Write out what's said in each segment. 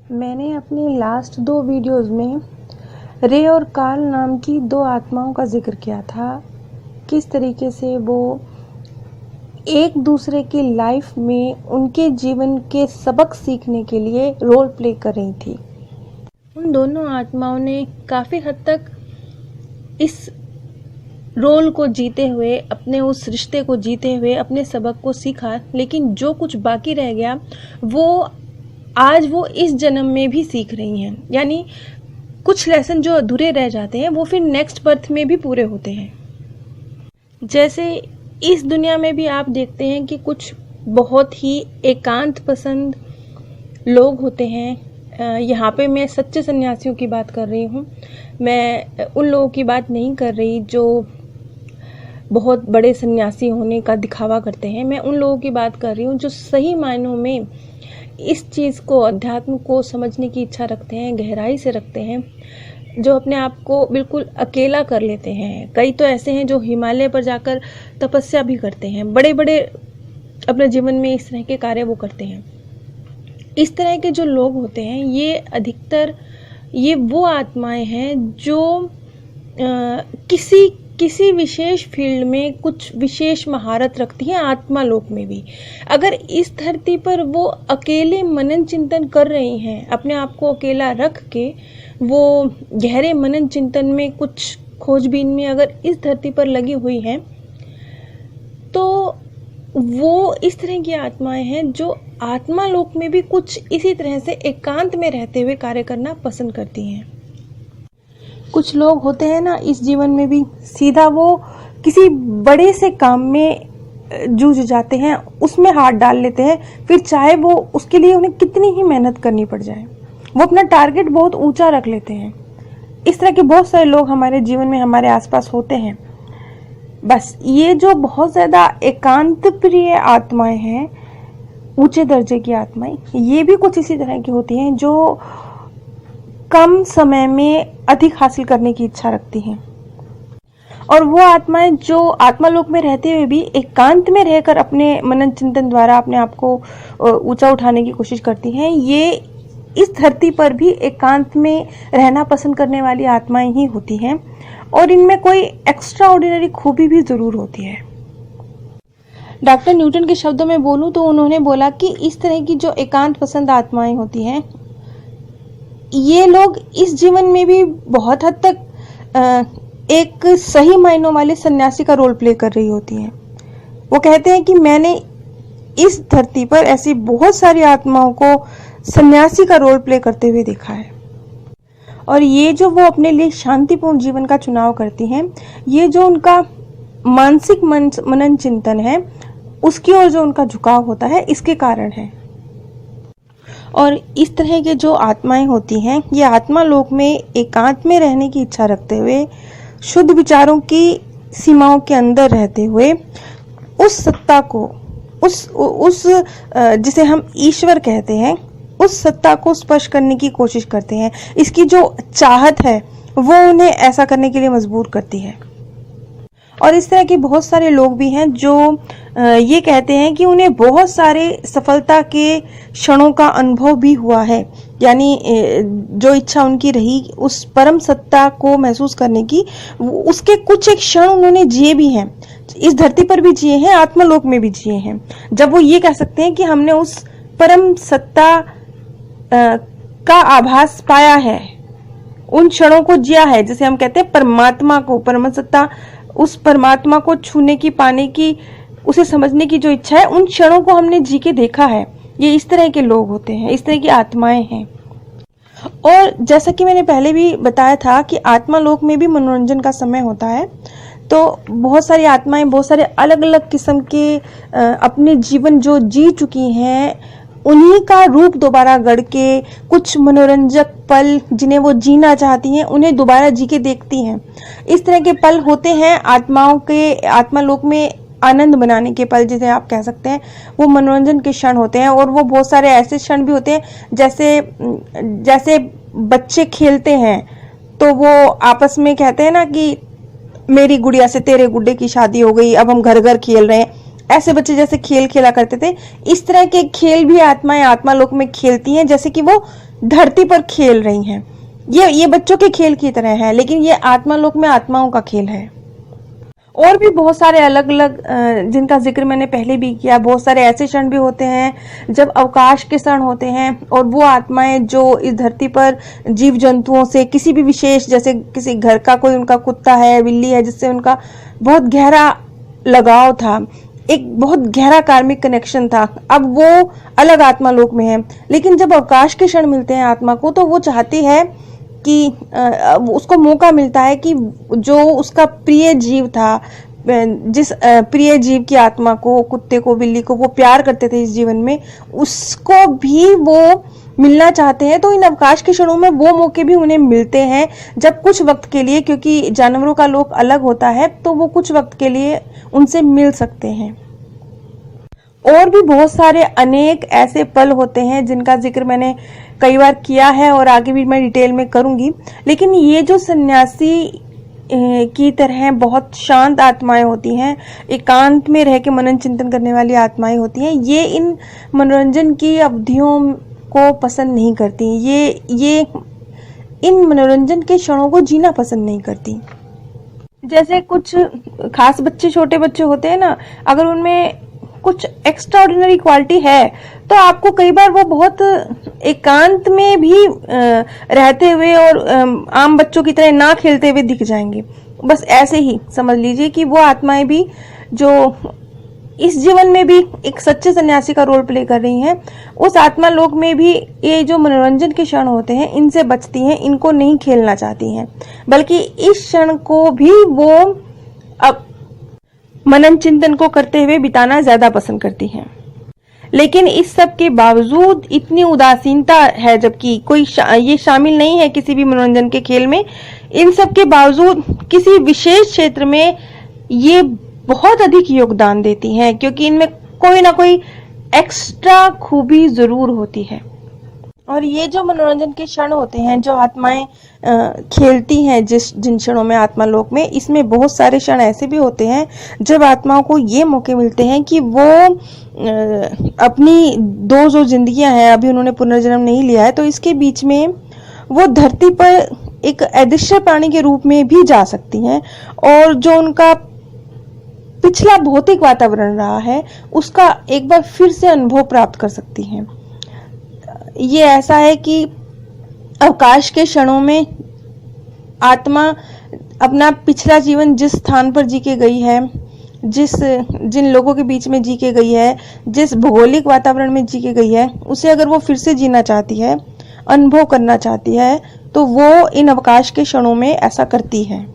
मैंने अपनी last 2 videos में रे और कार्ल नाम की 2 आत्माओं का ज़िक्र किया था। किस तरीके से वो एक दूसरे की लाइफ में उनके जीवन के सबक सीखने के लिए रोल प्ले कर रही थी। उन दोनों आत्माओं ने काफ़ी हद तक इस रोल को जीते हुए, अपने उस रिश्ते को जीते हुए अपने सबक को सीखा, लेकिन जो कुछ बाकी रह गया वो आज वो इस जन्म में भी सीख रही हैं। यानी कुछ लेसन जो अधूरे रह जाते हैं वो फिर नेक्स्ट बर्थ में भी पूरे होते हैं। जैसे इस दुनिया में भी आप देखते हैं कि कुछ बहुत ही एकांत पसंद लोग होते हैं। यहाँ पे मैं सच्चे सन्यासियों की बात कर रही हूँ। मैं उन लोगों की बात नहीं कर रही जो बहुत बड़े सन्यासी होने का दिखावा करते हैं। मैं उन लोगों की बात कर रही हूँ जो सही मायनों में इस चीज़ को, अध्यात्म को समझने की इच्छा रखते हैं, गहराई से रखते हैं, जो अपने आप को बिल्कुल अकेला कर लेते हैं। कई तो ऐसे हैं जो हिमालय पर जाकर तपस्या भी करते हैं, बड़े बड़े अपने जीवन में इस तरह के कार्य वो करते हैं। इस तरह के जो लोग होते हैं ये अधिकतर ये वो आत्माएं हैं जो किसी विशेष फील्ड में कुछ विशेष महारत रखती हैं। आत्मा लोक में भी अगर इस धरती पर वो अकेले मनन चिंतन कर रही हैं, अपने आप को अकेला रख के वो गहरे मनन चिंतन में, कुछ खोजबीन में अगर इस धरती पर लगी हुई हैं, तो वो इस तरह की आत्माएं हैं जो आत्मा लोक में भी कुछ इसी तरह से एकांत में रहते हुए कार्य करना पसंद करती हैं। कुछ लोग होते हैं ना इस जीवन में भी सीधा वो किसी बड़े से काम में जूझ जाते हैं, उसमें हाथ डाल लेते हैं, फिर चाहे वो उसके लिए उन्हें कितनी ही मेहनत करनी पड़ जाए, वो अपना टारगेट बहुत ऊंचा रख लेते हैं। इस तरह के बहुत सारे लोग हमारे जीवन में, हमारे आसपास होते हैं। बस ये जो बहुत ज़्यादा एकांत प्रिय आत्माएं हैं, ऊंचे दर्जे की आत्माएं, ये भी कुछ इसी तरह की होती हैं जो कम समय में अधिक हासिल करने की इच्छा रखती हैं। और वो आत्माएं जो आत्मालोक में रहते हुए भी एकांत में रहकर अपने मनन चिंतन द्वारा अपने आप को ऊंचा उठाने की कोशिश करती हैं, ये इस धरती पर भी एकांत में रहना पसंद करने वाली आत्माएं ही होती हैं। और इनमें कोई एक्स्ट्रा ऑर्डिनरी खूबी भी जरूर होती है। डॉक्टर न्यूटन के शब्दों में बोलूं तो उन्होंने बोला कि इस तरह की जो एकांत पसंद आत्माएं होती हैं, ये लोग इस जीवन में भी बहुत हद तक एक सही मायनों वाले सन्यासी का रोल प्ले कर रही होती हैं। वो कहते हैं कि मैंने इस धरती पर ऐसी बहुत सारी आत्माओं को सन्यासी का रोल प्ले करते हुए देखा है। और ये जो वो अपने लिए शांतिपूर्ण जीवन का चुनाव करती हैं, ये जो उनका मानसिक मनन चिंतन है, उसकी ओर जो उनका झुकाव होता है, इसके कारण है। और इस तरह के जो आत्माएं होती हैं, ये आत्मा लोक में एकांत में रहने की इच्छा रखते हुए, शुद्ध विचारों की सीमाओं के अंदर रहते हुए, उस सत्ता को, उस जिसे हम ईश्वर कहते हैं, उस सत्ता को स्पर्श करने की कोशिश करते हैं। इसकी जो चाहत है वो उन्हें ऐसा करने के लिए मजबूर करती है। और इस तरह के बहुत सारे लोग भी हैं जो ये कहते हैं कि उन्हें बहुत सारे सफलता के क्षणों का अनुभव भी हुआ है। यानी जो इच्छा उनकी रही उस परम सत्ता को महसूस करने की, उसके कुछ एक क्षण उन्होंने जिए भी हैं, इस धरती पर भी जिए हैं, आत्मलोक में भी जिए हैं, जब वो ये कह सकते हैं कि हमने उस परम सत्ता का आभास पाया है, उन क्षणों को जिया है। जैसे हम कहते हैं परमात्मा को, परम सत्ता, उस परमात्मा को छूने की, पाने की, उसे समझने की जो इच्छा है, उन क्षणों को हमने जी के देखा है। ये इस तरह के लोग होते हैं, इस तरह की आत्माएं हैं। और जैसा कि मैंने पहले भी बताया था कि आत्मा लोक में भी मनोरंजन का समय होता है, तो बहुत सारी आत्माएं बहुत सारे अलग अलग किस्म के अपने जीवन जो जी चुकी हैं, उन्हीं का रूप दोबारा गढ़ के कुछ मनोरंजक पल जिन्हें वो जीना चाहती हैं, उन्हें दोबारा जी के देखती हैं। इस तरह के पल होते हैं आत्माओं के, आत्मालोक में आनंद बनाने के पल जिसे आप कह सकते हैं, वो मनोरंजन के क्षण होते हैं। और वो बहुत सारे ऐसे क्षण भी होते हैं जैसे बच्चे खेलते हैं तो वो आपस में कहते हैं ना कि मेरी गुड़िया से तेरे गुड्डे की शादी हो गई, अब हम घर घर खेल रहे हैं। ऐसे बच्चे जैसे खेल खेला करते थे, इस तरह के खेल भी आत्माएं आत्मा लोक में खेलती हैं, जैसे कि वो धरती पर खेल रही हैं। ये बच्चों के खेल की तरह है, लेकिन ये आत्मा लोक में आत्माओं का खेल है। और भी बहुत सारे अलग अलग जिनका जिक्र मैंने पहले भी किया, बहुत सारे ऐसे क्षण भी होते हैं जब अवकाश के क्षण होते हैं, और वो आत्माएं जो इस धरती पर जीव जंतुओं से किसी भी विशेष, जैसे किसी घर का कोई उनका कुत्ता है, बिल्ली है, जिससे उनका बहुत गहरा लगाव था, एक बहुत गहरा कार्मिक कनेक्शन था, अब वो अलग आत्मा लोक में है। लेकिन जब अवकाश के क्षण मिलते हैं आत्मा को, तो वो चाहती है कि उसको मौका मिलता है कि जो उसका प्रिय जीव था, जिस प्रिय जीव की आत्मा को, कुत्ते को, बिल्ली को वो प्यार करते थे इस जीवन में, उसको भी वो मिलना चाहते हैं। तो इन अवकाश के क्षणों में वो मौके भी उन्हें मिलते हैं, जब कुछ वक्त के लिए, क्योंकि जानवरों का लोक अलग होता है, तो वो कुछ वक्त के लिए उनसे मिल सकते हैं। और भी बहुत सारे अनेक ऐसे पल होते हैं जिनका जिक्र मैंने कई बार किया है और आगे भी मैं डिटेल में करूंगी। लेकिन ये जो सन्यासी की तरह बहुत शांत आत्माएं होती हैं, एकांत में रह के मनन चिंतन करने वाली आत्माएं होती हैं, ये इन मनोरंजन की अवधियों को पसंद नहीं करती। ये इन मनोरंजन के क्षणों को जीना पसंद नहीं करती। जैसे कुछ खास बच्चे, छोटे बच्चे होते हैं ना, अगर उनमें कुछ एक्स्ट्राऑर्डिनरी क्वालिटी है, तो आपको कई बार वो बहुत एकांत में भी रहते हुए और आम बच्चों की तरह ना खेलते हुए दिख जाएंगे। बस ऐसे ही समझ लीजिए कि वो आत्माएं भी जो इस जीवन में भी एक सच्चे सन्यासी का रोल प्ले कर रही हैं, उस आत्मा लोक में भी ये जो मनोरंजन के क्षण होते हैं, इनसे बचती हैं, इनको नहीं खेलना चाहती हैं, बल्कि इस क्षण को भी वो अब मनन चिंतन को करते हुए बिताना ज्यादा पसंद करती हैं। लेकिन इस सब के बावजूद इतनी उदासीनता है, जबकि कोई ये शामिल नहीं है किसी भी मनोरंजन के खेल में, इन सब के बावजूद किसी विशेष क्षेत्र में ये बहुत अधिक योगदान देती हैं, क्योंकि इनमें कोई ना कोई एक्स्ट्रा खूबी जरूर होती है। और ये जो मनोरंजन के क्षण होते हैं, जो आत्माएं खेलती हैं जिन क्षणों में आत्मा लोक में, इसमें बहुत सारे क्षण ऐसे भी होते हैं जब आत्माओं को ये मौके मिलते हैं कि वो अपनी दो जो जिंदगियां हैं, अभी उन्होंने पुनर्जन्म नहीं लिया है, तो इसके बीच में वो धरती पर एक अदृश्य प्राणी के रूप में भी जा सकती हैं, और जो उनका पिछला भौतिक वातावरण रहा है उसका एक बार फिर से अनुभव प्राप्त कर सकती हैं। ये ऐसा है कि अवकाश के क्षणों में आत्मा अपना पिछला जीवन जिस स्थान पर जी के गई है, जिन लोगों के बीच में जी के गई है, जिस भौगोलिक वातावरण में जी के गई है, उसे अगर वो फिर से जीना चाहती है, अनुभव करना चाहती है, तो वो इन अवकाश के क्षणों में ऐसा करती है।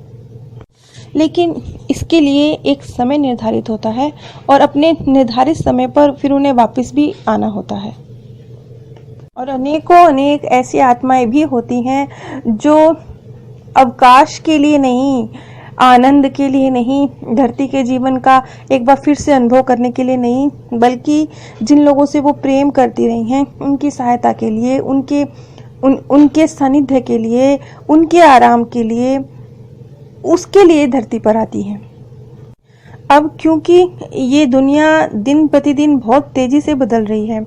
लेकिन इसके लिए एक समय निर्धारित होता है, और अपने निर्धारित समय पर फिर उन्हें वापस भी आना होता है। और अनेकों अनेक ऐसी आत्माएं भी होती हैं जो अवकाश के लिए नहीं, आनंद के लिए नहीं, धरती के जीवन का एक बार फिर से अनुभव करने के लिए नहीं, बल्कि जिन लोगों से वो प्रेम करती रही हैं, उनकी सहायता के लिए, उनके सानिध्य के लिए, उनके आराम के लिए, उसके लिए धरती पर आती हैं। अब क्योंकि ये दुनिया दिन प्रतिदिन बहुत तेजी से बदल रही है,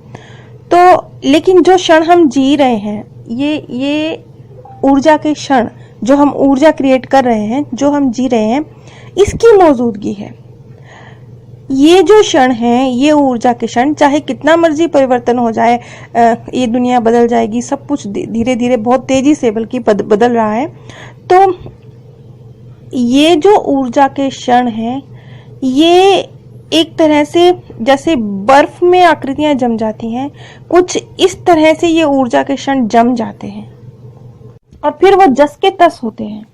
तो लेकिन जो क्षण हम जी रहे हैं, ये ऊर्जा के क्षण, जो हम ऊर्जा क्रिएट कर रहे हैं, जो हम जी रहे हैं, इसकी मौजूदगी है। ये जो क्षण है, ये ऊर्जा के क्षण, चाहे कितना मर्जी परिवर्तन हो जाए, ये दुनिया बदल जाएगी, सब कुछ धीरे धीरे बहुत तेजी से बल्कि बदल रहा है, तो ये जो ऊर्जा के क्षण हैं, ये एक तरह से जैसे बर्फ में आकृतियां जम जाती हैं, कुछ इस तरह से ये ऊर्जा के क्षण जम जाते हैं और फिर वो जस के तस होते हैं।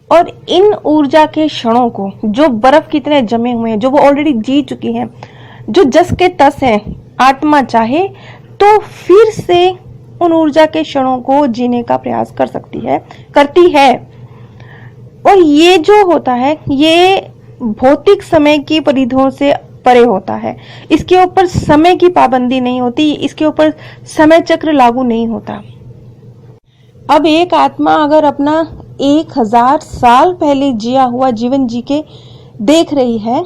और इन ऊर्जा के क्षणों को, जो बर्फ की तरह जमे हुए हैं, जो वो ऑलरेडी जी चुकी हैं, जो जस के तस हैं, आत्मा चाहे तो फिर से उन ऊर्जा के क्षणों को जीने का प्रयास कर सकती है, करती है। और ये जो होता है, ये भौतिक समय की परिधियों से परे होता है। इसके ऊपर समय की पाबंदी नहीं होती, इसके ऊपर समय चक्र लागू नहीं होता। अब एक आत्मा अगर अपना 1000 साल पहले जिया हुआ जीवन जी के देख रही है,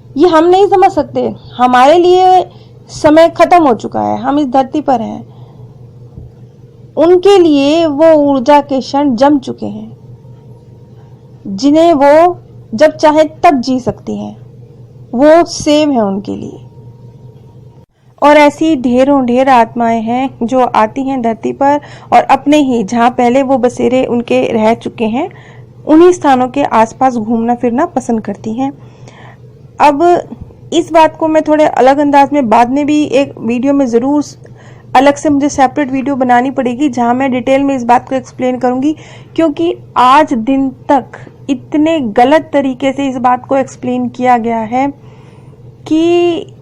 ये हम नहीं समझ सकते। हमारे लिए समय खत्म हो चुका है, हम इस धरती पर हैं। उनके लिए वो ऊर्जा के क्षण जम चुके हैं, जिन्हें वो जब चाहे तब जी सकती हैं। वो सेव है उनके लिए। और ऐसी ढेरों ढेर आत्माएं हैं जो आती हैं धरती पर और अपने ही जहां पहले वो बसेरे उनके रह चुके हैं उन्हीं स्थानों के आसपास घूमना फिरना पसंद करती हैं। अब इस बात को मैं थोड़े अलग अंदाज में बाद में भी एक वीडियो में ज़रूर अलग से मुझे सेपरेट वीडियो बनानी पड़ेगी जहां मैं डिटेल में इस बात को एक्सप्लेन करूंगी, क्योंकि आज दिन तक इतने गलत तरीके से इस बात को एक्सप्लेन किया गया है कि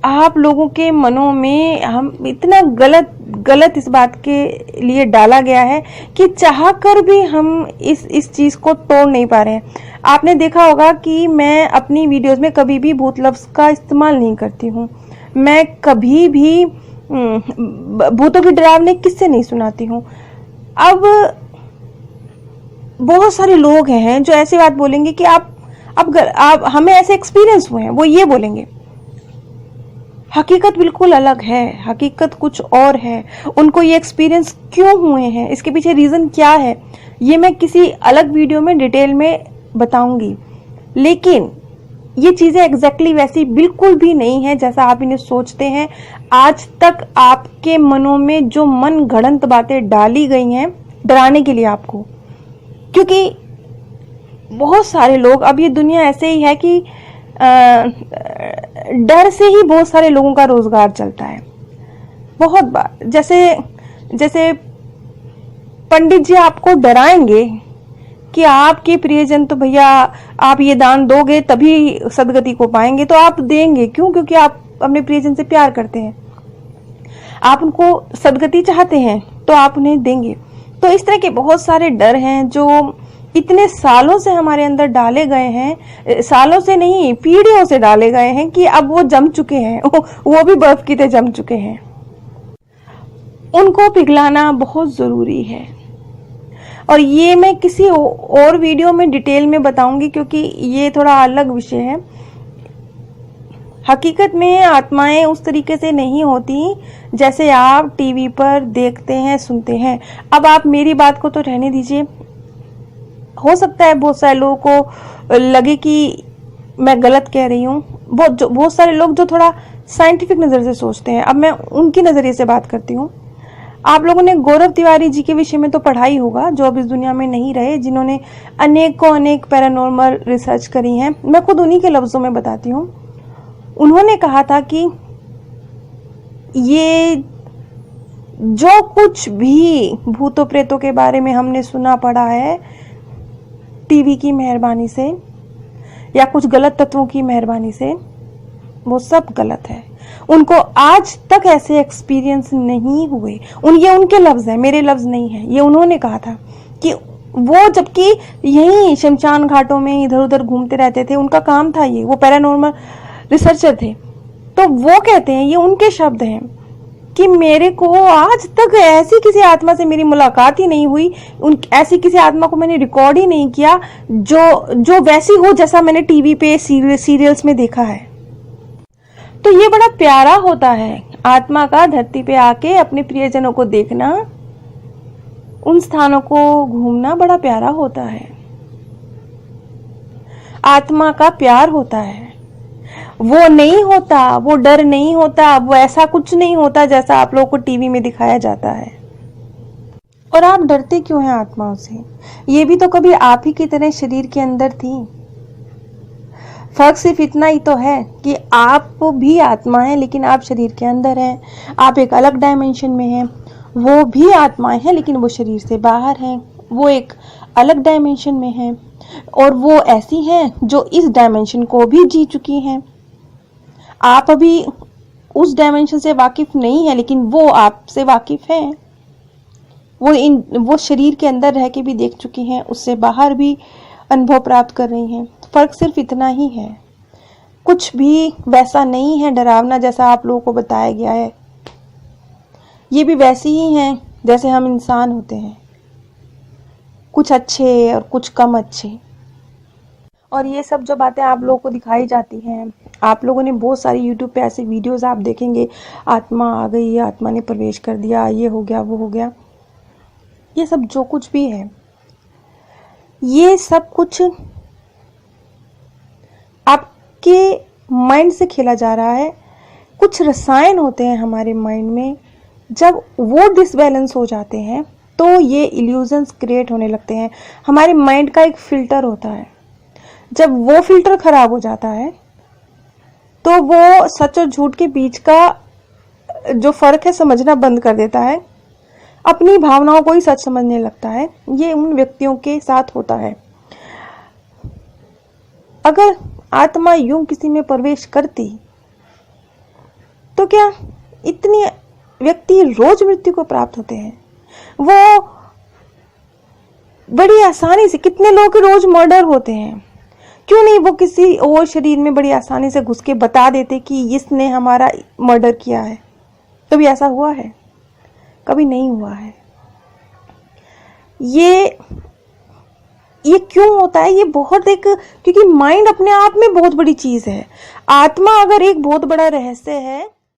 आप लोगों के मनों में हम इतना गलत इस बात के लिए डाला गया है कि चाह कर भी हम इस चीज को तोड़ नहीं पा रहे हैं। आपने देखा होगा कि मैं अपनी वीडियोस में कभी भी भूत लफ्ज का इस्तेमाल नहीं करती हूँ। मैं कभी भी भूतों की डरावनी किससे नहीं सुनाती हूँ। अब बहुत सारे लोग हैं जो ऐसी बात बोलेंगे कि आप हमें ऐसे एक्सपीरियंस हुए हैं, वो ये बोलेंगे। हकीकत बिल्कुल अलग है, हकीकत कुछ और है। उनको ये एक्सपीरियंस क्यों हुए हैं, इसके पीछे रीजन क्या है, ये मैं किसी अलग वीडियो में डिटेल में बताऊंगी। लेकिन ये चीजें एग्जैक्टली वैसी बिल्कुल भी नहीं है जैसा आप इन्हें सोचते हैं। आज तक आपके मनों में जो मन गढ़ंत बातें डाली गई हैं डराने के लिए आपको, क्योंकि बहुत सारे लोग, अब ये दुनिया ऐसे ही है कि डर से ही बहुत सारे लोगों का रोजगार चलता है। बहुत बार जैसे पंडित जी आपको डराएंगे कि आपके प्रियजन तो भैया आप ये दान दोगे तभी सदगति को पाएंगे, तो आप देंगे क्यों? क्योंकि आप अपने प्रियजन से प्यार करते हैं, आप उनको सदगति चाहते हैं तो आप उन्हें देंगे। तो इस तरह के बहुत सारे डर हैं जो इतने सालों से हमारे अंदर डाले गए हैं, सालों से नहीं पीढ़ियों से डाले गए हैं कि अब वो जम चुके हैं, वो भी बर्फ की तरह जम चुके हैं। उनको पिघलाना बहुत जरूरी है और ये मैं किसी और वीडियो में डिटेल में बताऊंगी, क्योंकि ये थोड़ा अलग विषय है। हकीकत में आत्माएं उस तरीके से नहीं होती जैसे आप टीवी पर देखते हैं, सुनते हैं। अब आप मेरी बात को तो रहने दीजिए, हो सकता है बहुत सारे लोगों को लगे कि मैं गलत कह रही हूँ। बहुत सारे लोग जो थोड़ा साइंटिफिक नज़र से सोचते हैं, अब मैं उनकी नज़रिए से बात करती हूँ। आप लोगों ने गौरव तिवारी जी के विषय में तो पढ़ा ही होगा, जो अब इस दुनिया में नहीं रहे, जिन्होंने अनेक पैरानॉर्मल रिसर्च करी हैं। मैं खुद उन्हीं के लफ्जों में बताती हूँ। उन्होंने कहा था कि ये जो कुछ भी भूतों प्रेतों के बारे में हमने सुना पड़ा है टीवी की मेहरबानी से या कुछ गलत तत्वों की मेहरबानी से, वो सब गलत है। उनको आज तक ऐसे एक्सपीरियंस नहीं हुए। ये उनके लफ्ज हैं, मेरे लफ्ज नहीं है। ये उन्होंने कहा था कि वो जबकि यही शमशान घाटों में इधर उधर घूमते रहते थे, उनका काम था ये, वो पैरानॉर्मल रिसर्चर थे। तो वो कहते हैं, ये उनके शब्द हैं कि मेरे को आज तक ऐसी किसी आत्मा से मेरी मुलाकात ही नहीं हुई, ऐसी किसी आत्मा को मैंने रिकॉर्ड ही नहीं किया जो वैसी हो जैसा मैंने टीवी पे सीरियल्स में देखा है। तो ये बड़ा प्यारा होता है आत्मा का धरती पे आके अपने प्रियजनों को देखना, उन स्थानों को घूमना बड़ा प्यारा होता है। आत्मा का प्यार होता है, वो नहीं होता, वो डर नहीं होता, वो ऐसा कुछ नहीं होता जैसा आप लोगों को टीवी में दिखाया जाता है। और आप डरते क्यों हैं आत्माओं से? ये भी तो कभी आप ही की तरह शरीर के अंदर थी। फर्क सिर्फ इतना ही तो है कि आप भी आत्मा है लेकिन आप शरीर के अंदर हैं। आप एक अलग डायमेंशन में हैं। वो भी आत्माएं हैं लेकिन वो शरीर से बाहर हैं, वो एक अलग डायमेंशन में हैं। और वो ऐसी हैं जो इस डायमेंशन को भी जी चुकी हैं। आप अभी उस डायमेंशन से वाकिफ नहीं है लेकिन वो आपसे वाकिफ हैं। वो शरीर के अंदर रह के भी देख चुकी हैं, उससे बाहर भी अनुभव प्राप्त कर रही हैं। फर्क सिर्फ इतना ही है, कुछ भी वैसा नहीं है डरावना जैसा आप लोगों को बताया गया है। ये भी वैसे ही हैं जैसे हम इंसान होते हैं, कुछ अच्छे और कुछ कम अच्छे। और ये सब जो बातें आप लोगों को दिखाई जाती हैं, आप लोगों ने बहुत सारी यूट्यूब पे ऐसे वीडियोस आप देखेंगे, आत्मा आ गई, आत्मा ने प्रवेश कर दिया, ये हो गया, वो हो गया। ये सब जो कुछ भी है, ये सब कुछ आपके माइंड से खेला जा रहा है। कुछ रसायन होते हैं हमारे माइंड में, जब वो डिसबैलेंस हो जाते हैं तो ये इल्यूजन्स क्रिएट होने लगते हैं। हमारे माइंड का एक फिल्टर होता है, जब वो फिल्टर खराब हो जाता है तो वो सच और झूठ के बीच का जो फर्क है समझना बंद कर देता है, अपनी भावनाओं को ही सच समझने लगता है। ये उन व्यक्तियों के साथ होता है। अगर आत्मा यूं किसी में प्रवेश करती तो क्या इतने व्यक्ति रोज मृत्यु को प्राप्त होते हैं? वो बड़ी आसानी से, कितने लोग रोज मर्डर होते हैं, क्यों नहीं वो किसी और शरीर में बड़ी आसानी से घुस के बता देते कि इसने हमारा मर्डर किया है? कभी ऐसा हुआ है? कभी नहीं हुआ है। ये क्यों होता है? ये बहुत एक, क्योंकि माइंड अपने आप में बहुत बड़ी चीज है। आत्मा अगर एक बहुत बड़ा रहस्य है